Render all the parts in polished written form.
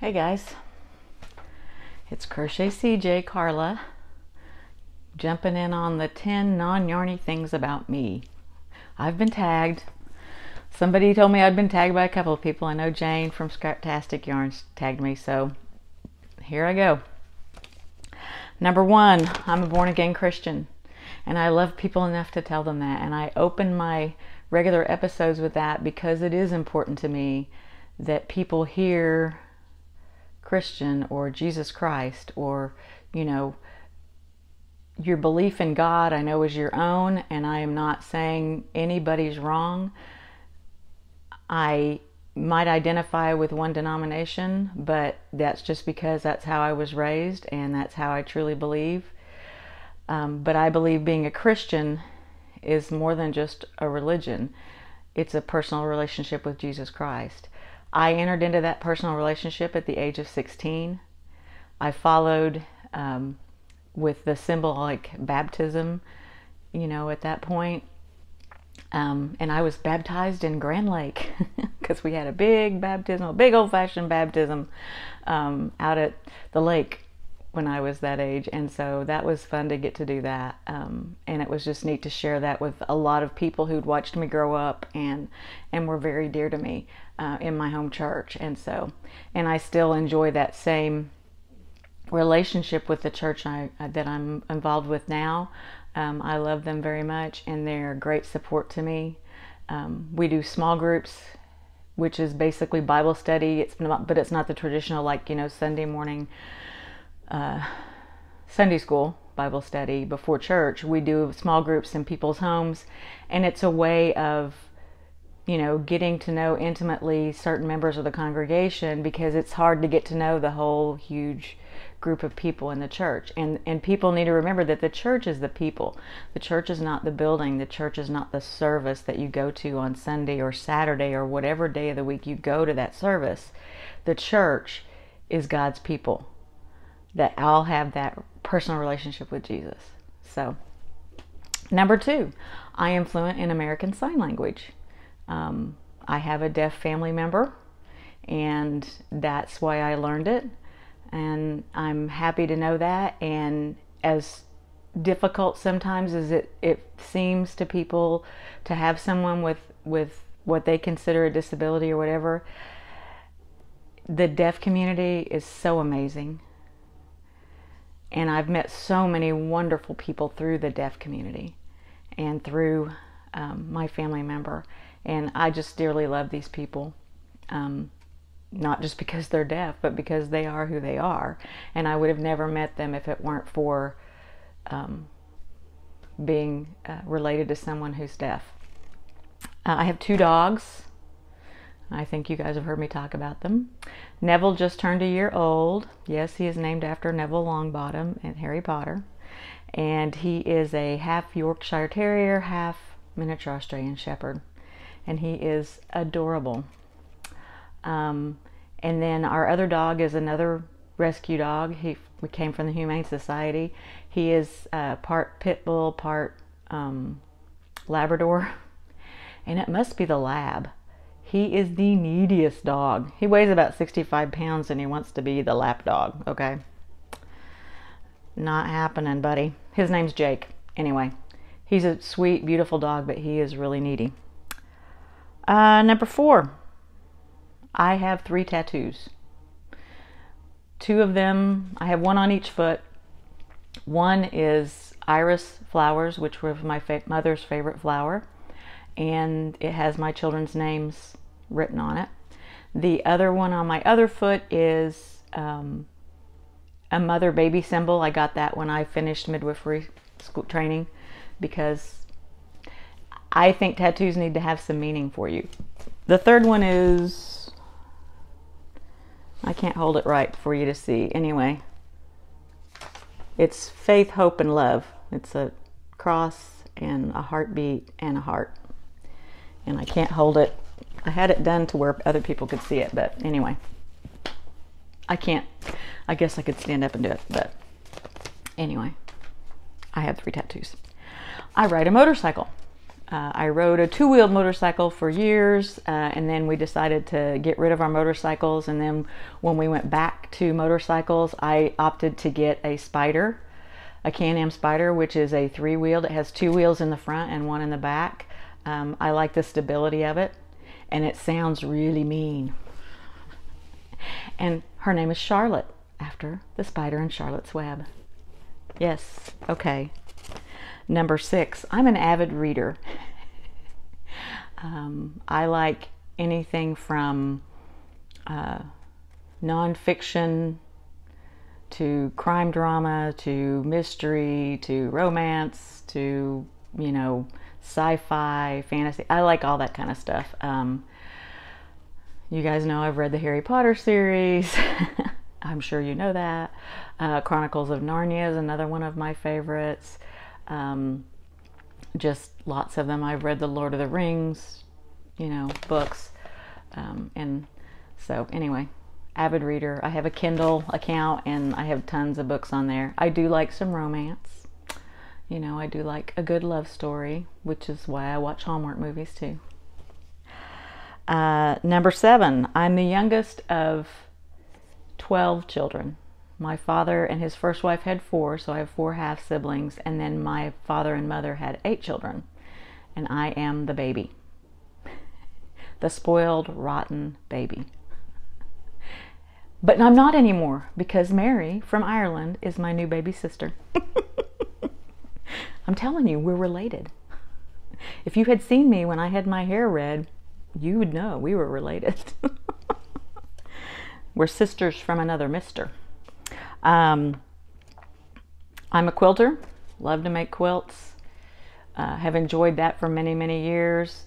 Hey guys, it's Crochet CJ Carla, jumping in on the 10 non-yarny things about me. I've been tagged. Somebody told me I'd been tagged by a couple of people. I know Jane from Scraptastic Yarns tagged me, so here I go. Number one, I'm a born-again Christian, and I love people enough to tell them that, and I open my regular episodes with that because it is important to me that people hear Christian or Jesus Christ, or your belief in God I know is your own, and I am not saying anybody's wrong. I might identify with one denomination, but that's just because that's how I was raised and that's how I truly believe. But I believe being a Christian is more than just a religion. It's a personal relationship with Jesus Christ. I entered into that personal relationship at the age of 16. I followed with the symbolic baptism, at that point. And I was baptized in Grand Lake because we had a big baptism, a big old-fashioned baptism out at the lake when I was that age. And so that was fun to get to do that. And it was just neat to share that with a lot of people who'd watched me grow up and were very dear to me in my home church. And I still enjoy that same relationship with the church that I'm involved with now. I love them very much, and they're great support to me. We do small groups, which is basically Bible study. But it's not the traditional, Sunday morning Sunday school Bible study before church. We do small groups in people's homes, and it's a way of getting to know intimately certain members of the congregation, because it's hard to get to know the whole huge group of people in the church. And people need to remember that the church is the people. The church is not the building. The church is not the service that you go to on Sunday or Saturday or whatever day of the week you go to that service. The church is God's people that all have that personal relationship with Jesus. So, number two, I am fluent in American Sign Language. I have a deaf family member, and that's why I learned it. And I'm happy to know that. And as difficult sometimes as it seems to people to have someone with what they consider a disability or whatever, the deaf community is so amazing. And I've met so many wonderful people through the deaf community and through my family member. And I just dearly love these people. Not just because they're deaf, but because they are who they are. And I would have never met them if it weren't for being related to someone who's deaf. I have two dogs. I think you guys have heard me talk about them. Neville just turned a year old. Yes, he is named after Neville Longbottom and Harry Potter. And he is a half Yorkshire Terrier, half miniature Australian Shepherd. And he is adorable. And then our other dog is another rescue dog. We came from the Humane Society. He is part pit bull, part Labrador. And it must be the lab. He is the neediest dog. He weighs about 65 pounds and he wants to be the lap dog, okay? Not happening, buddy. His name's Jake. Anyway, he's a sweet, beautiful dog, but he is really needy. Number four, I have 3 tattoos. 2 of them, I have one on each foot. One is iris flowers, which were my mother's favorite flower, and it has my children's names written on it. The other one on my other foot is a mother-baby symbol. I got that when I finished midwifery school training, because I think tattoos need to have some meaning for you. The third one is, I can't hold it right for you to see. Anyway, it's faith, hope, and love. It's a cross and a heartbeat and a heart. And I can't hold it. I had it done to where other people could see it, but anyway, I can't. I guess I could stand up and do it, but anyway, I have 3 tattoos. I ride a motorcycle. I rode a two-wheeled motorcycle for years, and then we decided to get rid of our motorcycles. And then when we went back to motorcycles, I opted to get a Spider, a Can-Am Spider, which is a three-wheeled. It has two wheels in the front and one in the back. I like the stability of it, and it sounds really mean. And her name is Charlotte, after the spider in Charlotte's Web. Yes, okay. Number 6, I'm an avid reader. I like anything from nonfiction to crime drama to mystery to romance to, you know, sci-fi, fantasy. I like all that kind of stuff. You guys know I've read the Harry Potter series. I'm sure you know that. Chronicles of Narnia is another one of my favorites. Just lots of them. I've read the Lord of the Rings, you know, books. And so anyway, avid reader. I have a Kindle account and I have tons of books on there. I do like some romance. You know, I do like a good love story, which is why I watch Hallmark movies too. Number 7, I'm the youngest of 12 children. My father and his first wife had 4, so I have 4 half siblings, and then my father and mother had 8 children, and I am the baby. The spoiled, rotten baby. But I'm not anymore, because Mary from Ireland is my new baby sister. I'm telling you, we're related. If you had seen me when I had my hair red, you would know we were related. We're sisters from another mister. I'm a quilter, love to make quilts, have enjoyed that for many, many years.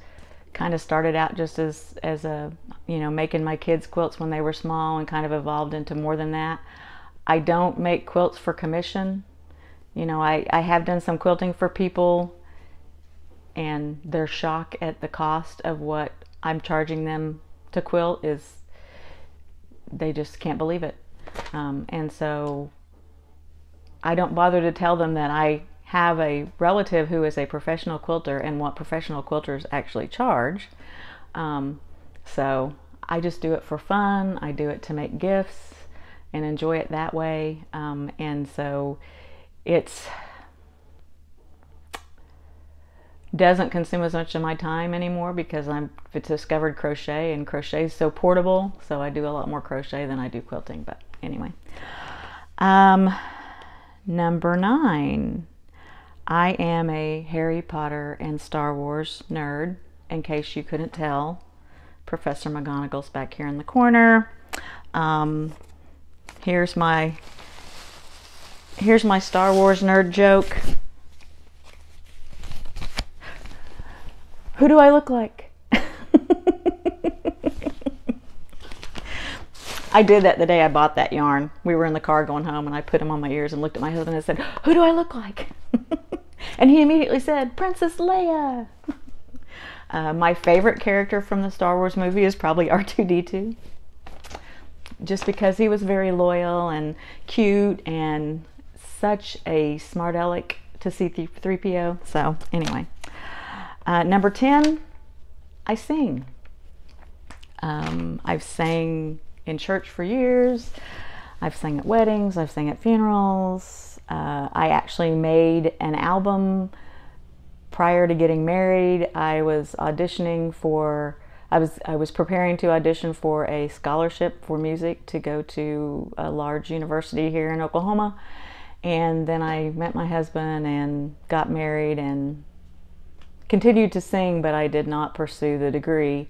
Kind of started out just as a, you know, making my kids quilts when they were small, and kind of evolved into more than that. I don't make quilts for commission. You know, I have done some quilting for people, and their shock at the cost of what I'm charging them to quilt is, they just can't believe it. And so I don't bother to tell them that I have a relative who is a professional quilter and what professional quilters actually charge. So I just do it for fun. I do it to make gifts and enjoy it that way. And so it's doesn't consume as much of my time anymore, because I've discovered crochet, and crochet is so portable, so I do a lot more crochet than I do quilting. But anyway, number 9, I am a Harry Potter and Star Wars nerd, in case you couldn't tell. Professor McGonagall's back here in the corner. Here's my Star Wars nerd joke. Who do I look like? I did that the day I bought that yarn. We were in the car going home, and I put them on my ears and looked at my husband and said, "Who do I look like?" And he immediately said, "Princess Leia." My favorite character from the Star Wars movie is probably R2-D2. Just because he was very loyal and cute and such a smart aleck to C-3PO. So anyway. Number 10, I sing. I've sang in church for years. I've sang at weddings. I've sang at funerals. I actually made an album prior to getting married. I was auditioning for, I was preparing to audition for a scholarship for music to go to a large university here in Oklahoma. And then I met my husband and got married and continued to sing, but I did not pursue the degree.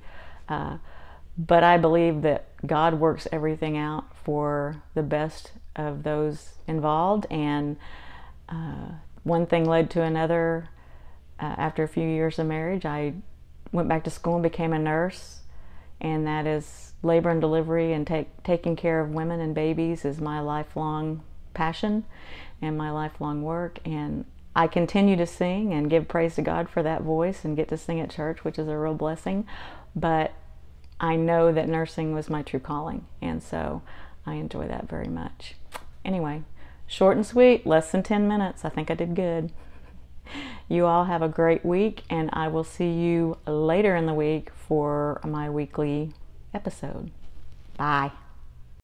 But I believe that God works everything out for the best of those involved, and one thing led to another. After a few years of marriage, I went back to school and became a nurse, and that is labor and delivery, and taking care of women and babies is my lifelong passion and my lifelong work. And I continue to sing and give praise to God for that voice and get to sing at church, which is a real blessing. But I know that nursing was my true calling, and so I enjoy that very much. Anyway, short and sweet, less than 10 minutes. I think I did good. You all have a great week, and I will see you later in the week for my weekly episode. Bye.